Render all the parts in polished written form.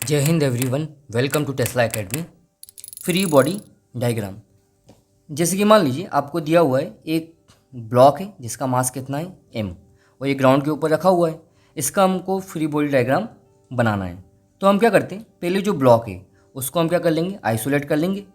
जय हिंद everyone, welcome to Tesla academy. Free body diagram. जैसे कि मान लीजिए आपको दिया हुआ है एक ब्लॉक है जिसका मास कितना है m, और ये ग्राउंड के ऊपर रखा हुआ है। इसका हमको फ्री बॉडी डायग्राम बनाना है। तो हम क्या करते हैं, पहले जो ब्लॉक है उसको हम क्या कर लेंगे, आइसोलेट कर लेंगे।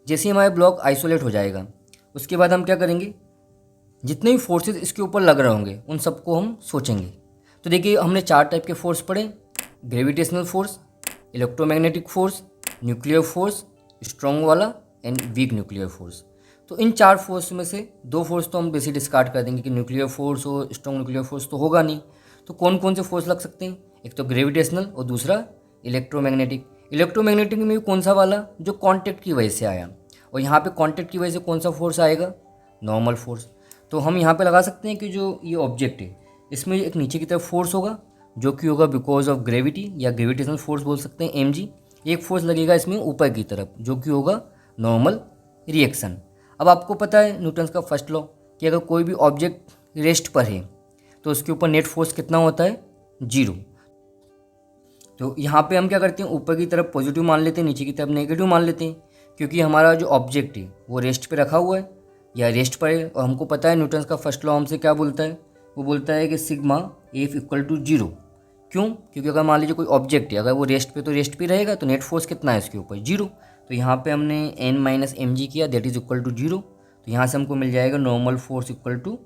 जैसे ही हमारा ब्लॉक आइसोलेट हो जाएगा उसके बाद हम क्या करेंगे, जितने भी फोर्सेज इसके ऊपर लग रहे होंगे उन सबको हम सोचेंगे। तो देखिए हमने 4 टाइप के फोर्स पढ़े: gravitational force, electromagnetic force, nuclear force, strong वाला एंड वीक न्यूक्लियर फोर्स। तो इन 4 फोर्स में से 2 फोर्स तो हम बेसिक डिस्कार्ड कर देंगे कि न्यूक्लियर फोर्स और स्ट्रॉन्ग न्यूक्लियर फोर्स तो होगा नहीं। तो कौन कौन से फोर्स लग सकते हैं, एक तो ग्रेविटेशनल और दूसरा इलेक्ट्रोमैग्नेटिक। इलेक्ट्रोमैग्नेटिक में भी कौन सा वाला, जो कॉन्टैक्ट की वजह से आया, और यहाँ पे कॉन्टैक्ट की वजह से कौन सा फोर्स आएगा, नॉर्मल फोर्स। तो हम यहाँ पे लगा सकते हैं कि जो ये ऑब्जेक्ट है इसमें एक नीचे की तरफ फोर्स होगा जो कि होगा बिकॉज ऑफ ग्रेविटी, या ग्रेविटेशनल फोर्स बोल सकते हैं mg। एक फोर्स लगेगा इसमें ऊपर की तरफ जो कि होगा नॉर्मल रिएक्शन। अब आपको पता है न्यूटन्स का फर्स्ट लॉ कि अगर कोई भी ऑब्जेक्ट रेस्ट पर है तो उसके ऊपर नेट फोर्स कितना होता है, 0। तो यहाँ पे हम क्या करते हैं, ऊपर की तरफ पॉजिटिव मान लेते हैं, नीचे की तरफ नेगेटिव मान लेते हैं, क्योंकि हमारा जो ऑब्जेक्ट है वो रेस्ट पे रखा हुआ है या रेस्ट पर है। और हमको पता है न्यूटन्स का फर्स्ट लॉ हमसे क्या बोलता है, वो बोलता है कि सिग्मा एफ इक्वल टू 0। क्यों? क्योंकि अगर मान लीजिए कोई ऑब्जेक्ट है, अगर वो रेस्ट पे तो रेस्ट पे रहेगा, तो नेट फोर्स कितना है इसके ऊपर, 0। तो यहाँ पे हमने n माइनस एम जी किया, दैट इज इक्वल टू 0। तो यहाँ से हमको मिल जाएगा normal force equal to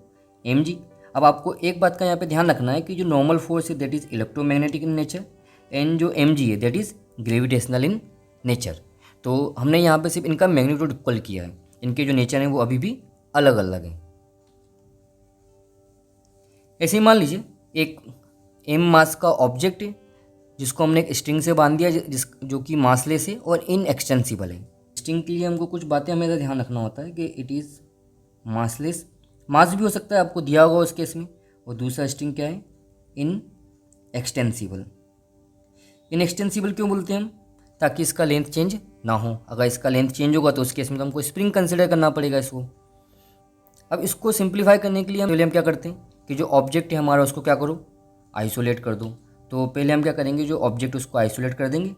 M G. अब आपको एक बात का यहाँ पे ध्यान रखना है कि जो नॉर्मल फोर्स है that is electromagnetic in nature, and जो एम जी है that is gravitational in nature. तो हमने यहाँ पे सिर्फ इनका मैग्नीट्यूड इक्वल किया है, इनके जो नेचर हैं वो अभी भी अलग अलग हैं। ऐसे ही मान लीजिए एक m मास का ऑब्जेक्ट है जिसको हमने एक स्ट्रिंग से बांध दिया, जो कि मासलेस है और इनएक्सटेंसिबल है। स्ट्रिंग के लिए हमको कुछ बातें हमेशा ध्यान रखना होता है कि इट इज़ मासलेस, मास भी हो सकता है आपको दिया होगा उस केस में, और दूसरा स्ट्रिंग क्या है, इनएक्सटेंसिबल। इनएक्सटेंसिबल क्यों बोलते हैं हम, ताकि इसका लेंथ चेंज ना हो। अगर इसका लेंथ चेंज होगा तो उस केस में तो हमको स्प्रिंग कंसिडर करना पड़ेगा इसको। अब इसको सिंप्लीफाई करने के लिए हम क्या करते हैं कि जो ऑब्जेक्ट है हमारा उसको क्या करो, आइसोलेट कर दो। तो पहले हम क्या करेंगे, जो ऑब्जेक्ट उसको आइसोलेट कर देंगे,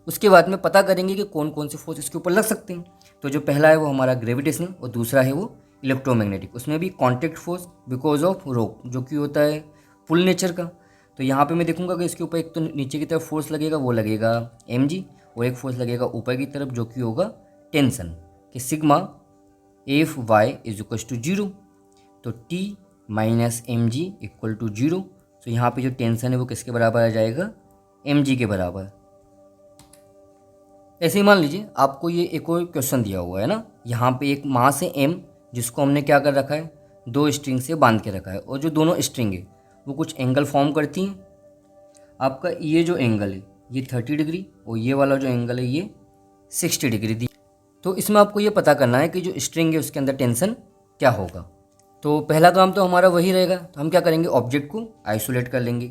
उसके बाद में पता करेंगे कि कौन कौन से फोर्स इसके ऊपर लग सकते हैं। तो जो पहला है वो हमारा ग्रेविटेशनल और दूसरा है वो इलेक्ट्रोमैग्नेटिक। उसमें भी कॉन्टैक्ट फोर्स बिकॉज ऑफ रोक जो कि होता है पुल नेचर का। तो यहाँ पे मैं देखूंगा कि इसके ऊपर एक तो नीचे की तरफ फोर्स लगेगा, वो लगेगा mg, और एक फोर्स लगेगा ऊपर की तरफ जो कि होगा टेंशन, कि sigma F Y is equal to 0। तो t minus M G equal to 0। तो यहाँ पे जो टेंशन है वो किसके बराबर आ जाएगा, mg के बराबर। ऐसे ही मान लीजिए आपको ये एक और क्वेश्चन दिया हुआ है ना, यहाँ पे एक मास है m जिसको हमने क्या कर रखा है, 2 स्ट्रिंग से बांध के रखा है, और जो दोनों स्ट्रिंग है वो कुछ एंगल फॉर्म करती हैं। आपका ये जो एंगल है ये 30 डिग्री, और ये वाला जो एंगल है ये 60 डिग्री दी। तो इसमें आपको ये पता करना है कि जो स्ट्रिंग है उसके अंदर टेंशन क्या होगा। तो पहला काम तो हमारा वही रहेगा, तो हम क्या करेंगे, ऑब्जेक्ट को आइसोलेट कर लेंगे।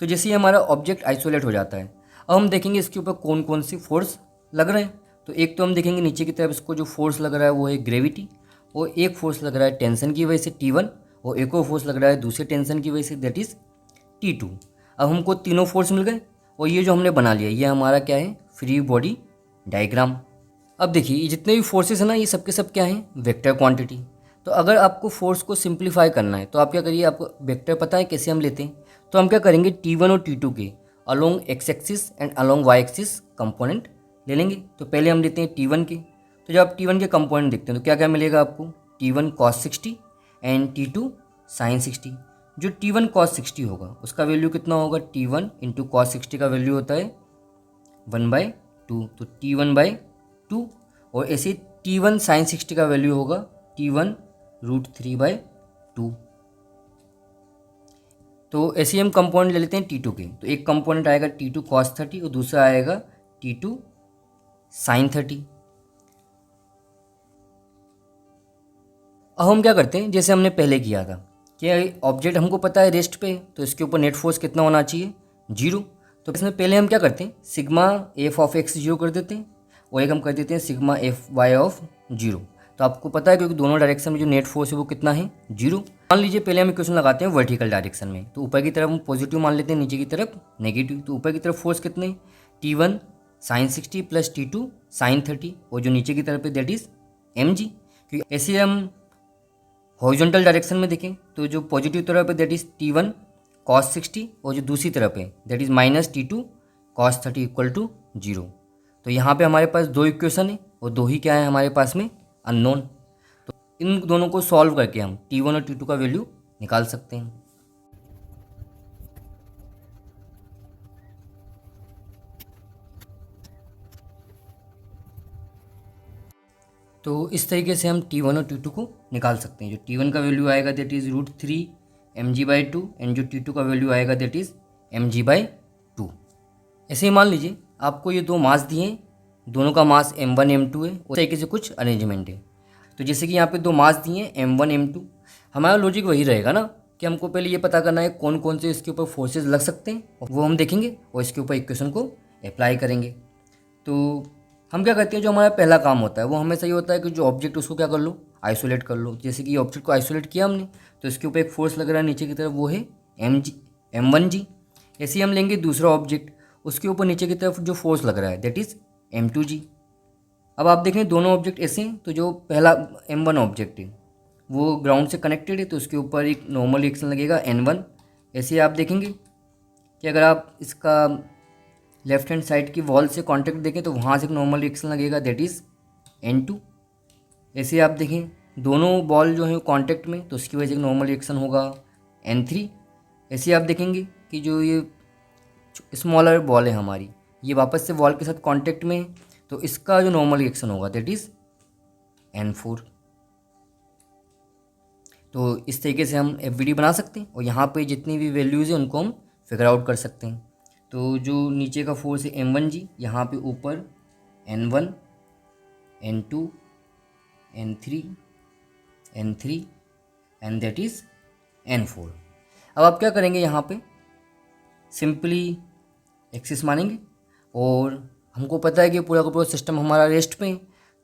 तो जैसे ही हमारा ऑब्जेक्ट आइसोलेट हो जाता है, अब हम देखेंगे इसके ऊपर कौन कौन सी फोर्स लग रहे हैं। तो एक तो हम देखेंगे नीचे की तरफ इसको जो फोर्स लग रहा है वो है ग्रेविटी, और एक फोर्स लग रहा है टेंशन की वजह से T1, और एक और फोर्स लग रहा है दूसरे टेंशन की वजह से दैट इज़ T2। अब हमको तीनों फोर्स मिल गए, और ये जो हमने बना लिया ये हमारा क्या है, फ्री बॉडी डायग्राम। अब देखिए ये जितने भी फोर्सेस हैं ना, ये सब के सब क्या हैं, वेक्टर क्वांटिटी। तो अगर आपको फोर्स को सिंप्लीफाई करना है तो आप क्या करिए, आपको वेक्टर पता है कैसे हम लेते हैं। तो हम क्या करेंगे, T1 और T2 के along X axis and along Y axis component ले लेंगे। तो पहले हम लेते हैं T1 के। तो जब आप T1 के कंपोनेंट देखते हैं तो क्या क्या मिलेगा आपको, T1 cos 60 and T2 sin 60। जो T1 cos 60 होगा उसका वैल्यू कितना होगा, T1 इंटू cos 60 का वैल्यू होता है 1/2, तो T1/2। और ऐसे T1 sin 60 का वैल्यू होगा T1 √3/2। तो ऐसे हम कंपोनेंट ले लेते हैं T2 के। तो एक कंपोनेंट आएगा T2 cos 30 और दूसरा आएगा T2 sin 30। अब हम क्या करते हैं, जैसे हमने पहले किया था कि ऑब्जेक्ट हमको पता है रेस्ट पे, तो इसके ऊपर नेट फोर्स कितना होना चाहिए, 0। तो इसमें पहले हम क्या करते हैं, सिग्मा एफ ऑफ एक्स 0 कर देते हैं, और एक हम कर देते हैं सिग्मा एफ वाई ऑफ 0। तो आपको पता है क्योंकि दोनों डायरेक्शन में जो नेट फोर्स है वो कितना है, 0। मान लीजिए पहले हम इक्वेशन लगाते हैं वर्टिकल डायरेक्शन में। तो ऊपर की तरफ हम पॉजिटिव मान लेते हैं, नीचे की तरफ नेगेटिव। तो ऊपर की तरफ फोर्स कितने, T1 sign 60 plus T2 sign 30, और जो नीचे की तरफ है दैट इज़ mg। क्योंकि ऐसे हम हॉरिजॉन्टल डायरेक्शन में देखें तो जो पॉजिटिव तरफ है दैट इज़ T1 cos 60, और जो दूसरी तरफ है that is minus T2 cos 30 equal to 0। तो यहाँ पे हमारे पास दो इक्वेशन है और दो ही क्या है हमारे पास में अननोन। तो इन दोनों को सॉल्व करके हम T1 और T2 का वैल्यू निकाल सकते हैं। तो इस तरीके से हम T1 और T2 को निकाल सकते हैं। जो T1 का वैल्यू आएगा दैट इज़ √3 mg/2, एंड जो T2 का वैल्यू आएगा दैट इज़ mg/2। ऐसे ही मान लीजिए आपको ये दो मास दिए हैं, दोनों का मास m1 m2 है, उस तरीके से कुछ अरेंजमेंट है। तो जैसे कि यहाँ पे दो मास दिए हैं m1 m2, हमारा लॉजिक वही रहेगा ना कि हमको पहले ये पता करना है कौन कौन से इसके ऊपर फोर्सेस लग सकते हैं, वो हम देखेंगे और इसके ऊपर इक्वेशन को अप्लाई करेंगे। तो हम क्या करते हैं, जो हमारा पहला काम होता है वो हमेशा ये होता है कि जो ऑब्जेक्ट उसको क्या कर लो, आइसोलेट कर लो। जैसे कि ऑब्जेक्ट को आइसोलेट किया हमने तो इसके ऊपर एक फोर्स लग रहा है नीचे की तरफ, वो है m1g। ऐसे ही हम लेंगे दूसरा ऑब्जेक्ट, उसके ऊपर नीचे की तरफ जो फोर्स लग रहा है दैट इज़ m2g। अब आप देखें दोनों ऑब्जेक्ट ऐसे हैं, तो जो पहला m1 ऑब्जेक्ट है वो ग्राउंड से कनेक्टेड है, तो उसके ऊपर एक नॉर्मल रिएक्शन लगेगा n1। ऐसे ही आप देखेंगे कि अगर आप इसका लेफ्ट हैंड साइड की वॉल से कांटेक्ट देखें तो वहाँ से एक नॉर्मल रिएक्शन लगेगा दैट इज़ n2। ऐसे ही आप देखें दोनों बॉल जो है कांटेक्ट में, तो उसकी वजह से एक नॉर्मल रिएक्शन होगा n3। ऐसे ही आप देखेंगे कि जो ये स्मॉलर बॉल है हमारी, ये वापस से वॉल के साथ कांटेक्ट में है, तो इसका जो नॉर्मल रिएक्शन होगा दैट इज़ n4। तो इस तरीके से हम एफवीडी बना सकते हैं और यहाँ पे जितनी भी वैल्यूज़ हैं उनको हम फिगर आउट कर सकते हैं। तो जो नीचे का फोर्स है m1g, यहाँ पे ऊपर n1 n2 n3 n3 and that is n4। अब आप क्या करेंगे, यहाँ पे सिंपली एक्सिस मानेंगे, और हमको पता है कि पूरा का पूरा सिस्टम हमारा रेस्ट पे है,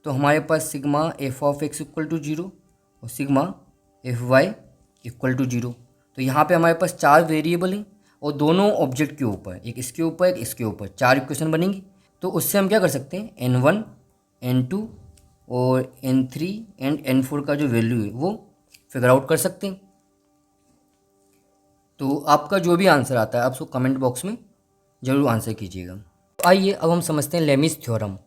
तो हमारे पास sigma F of X equal to 0 और sigma F Y equal to 0। तो यहाँ पे हमारे पास चार वेरिएबल हैं और दोनों ऑब्जेक्ट के ऊपर, एक इसके ऊपर एक इसके ऊपर, चार इक्वेशन बनेंगी। तो उससे हम क्या कर सकते हैं, n1 n2 और n3 एंड n4 का जो वैल्यू है वो फिगर आउट कर सकते हैं। तो आपका जो भी आंसर आता है आप उसको कमेंट बॉक्स में ज़रूर आंसर कीजिएगा। तो आइए अब हम समझते हैं Lami's theorem.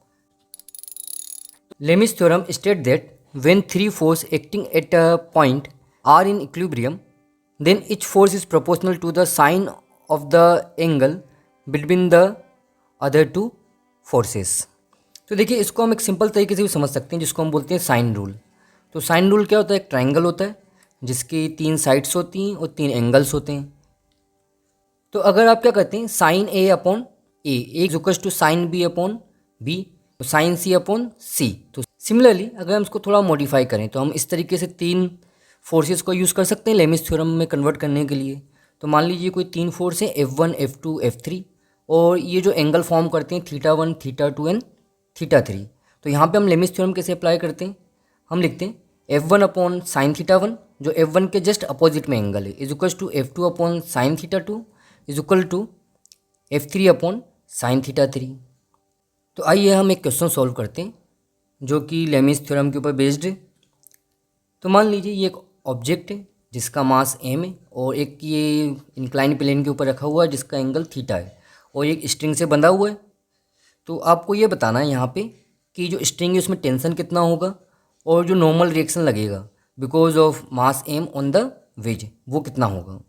Lami's theorem state that when three force acting at a point are in equilibrium then each force is proportional to the sine of the angle between the other two forces. तो देखिए इसको हम एक simple तरीके से भी समझ सकते हैं जिसको हम बोलते हैं साइन रूल। तो साइन रूल क्या होता है, एक ट्राइंगल होता है जिसकी तीन साइड्स होती हैं और तीन एंगल्स होते हैं। तो अगर आप क्या करते हैं, sine A upon A is equals to sine B upon B, तो साइन सी अपॉन सी। तो सिमिलरली अगर हम इसको थोड़ा मॉडिफाई करें तो हम इस तरीके से तीन फोर्सेस को यूज़ कर सकते हैं लेमिस थ्योरम में कन्वर्ट करने के लिए। तो मान लीजिए कोई तीन फोर्स हैं F1 F2 F3, और ये जो एंगल फॉर्म करते हैं θ1 θ2 एंड θ3। तो यहाँ पे हम लेमिस थ्योरम कैसे अप्लाई करते हैं, हम लिखते हैं F1 अपॉन साइन θ1 जो F1 के जस्ट अपोजिट में एंगल है is equals to F2 upon sine θ2 is equal to F3 upon sine θ3। तो आइए हम एक क्वेश्चन सॉल्व करते हैं जो कि लेमिस थ्योरम के ऊपर बेस्ड है। तो मान लीजिए ये एक ऑब्जेक्ट है जिसका मास m है और एक ये इंक्लाइन प्लेन के ऊपर रखा हुआ है जिसका एंगल थीटा है और एक स्ट्रिंग से बंधा हुआ है। तो आपको ये बताना है यहाँ पे कि जो स्ट्रिंग है उसमें टेंशन कितना होगा और जो नॉर्मल रिएक्शन लगेगा because of mass m on the ways वो कितना होगा।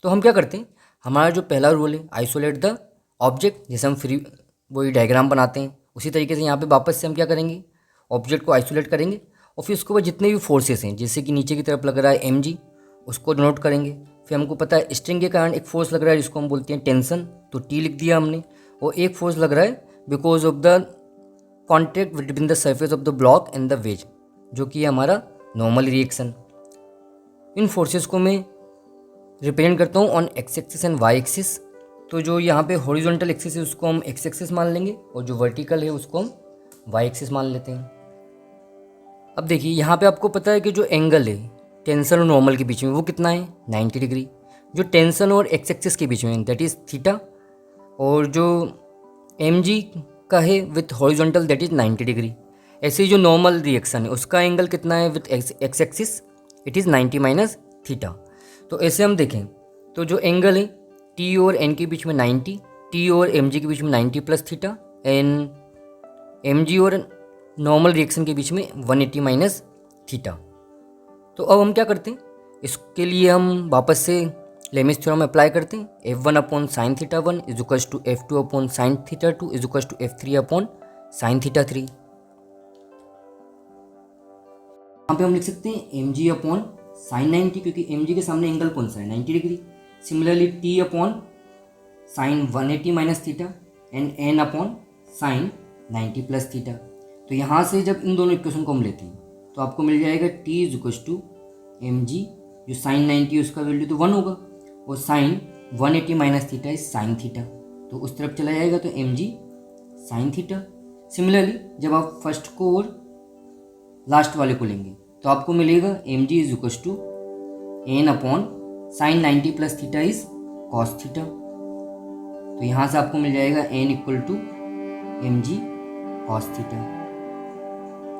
तो हम क्या करते हैं, हमारा जो पहला रूल है आइसोलेट द ऑब्जेक्ट, जैसे हम फ्री वही डायग्राम बनाते हैं उसी तरीके से यहाँ पे वापस से हम क्या करेंगे, ऑब्जेक्ट को आइसोलेट करेंगे और फिर उसके बाद जितने भी फोर्सेस हैं जैसे कि नीचे की तरफ लग रहा है mg उसको नोट करेंगे। फिर हमको पता है स्ट्रिंग के कारण एक फोर्स लग रहा है जिसको हम बोलते हैं टेंशन, तो T लिख दिया हमने, और एक फोर्स लग रहा है because of the contact between the surface of the block and the ways जो कि है हमारा नॉर्मल रिएक्शन। इन फोर्सेस को मैं रिप्रेजेंट करता हूँ on X axis and Y axis. तो जो यहाँ पे हॉरिजॉन्टल एक्सिस है उसको हम एक्स एक्सिस मान लेंगे और जो वर्टिकल है उसको हम वाई एक्सिस मान लेते हैं। अब देखिए यहाँ पे आपको पता है कि जो एंगल है टेंशन और नॉर्मल के बीच में वो कितना है 90 डिग्री, जो टेंशन और एक्स एक्सिस के बीच में दैट इज़ थीटा, और जो एम जी का है with horizontal that is 90 degree. ऐसे ही जो नॉर्मल रिएक्शन है उसका एंगल कितना है with x axis, it is 90 minus theta. तो ऐसे हम देखें तो जो एंगल है टी और एन के बीच में 90, टी और एम जी के बीच में 90 plus theta, N M G और नॉर्मल रिएक्शन के बीच में 180 माइनस थीटा। तो अब हम क्या करते हैं, इसके लिए हम वापस से लेमिस थ्योरम अप्लाई करते हैं। F1 upon sine theta 1 is equals to F2 upon sine theta 2 is equals to F3 upon sine theta 3। यहाँ पे हम लिख सकते हैं mg अपॉन साइन 90, क्योंकि mg के सामने एंगल कौन सा है 90 degree. Similarly t upon sine 180 minus theta and n upon sine 90 plus theta. तो यहाँ से जब इन दोनों इक्वेशन को हम लेते हैं तो आपको मिल जाएगा t is equals to mg, जो साइन 90 है उसका वैल्यू तो 1 होगा, और sine 180 minus theta is sine theta, तो उस तरफ चला जाएगा तो mg साइन थीटा। सिमिलरली जब आप फर्स्ट को और लास्ट वाले को लेंगे तो आपको मिलेगा mg is equals to n upon sine 90 plus theta is cos theta. तो यहाँ से आपको मिल जाएगा n equal to mg cos theta.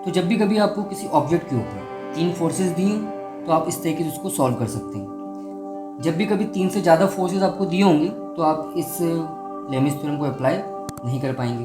तो जब भी कभी आपको किसी ऑब्जेक्ट के ऊपर 3 फोर्सेस दिए तो आप इस तरीके से उसको सॉल्व कर सकते हैं। जब भी कभी 3 से ज़्यादा फोर्सेस आपको दिए होंगे तो आप इस लेमिस थ्योरम को अप्लाई नहीं कर पाएंगे।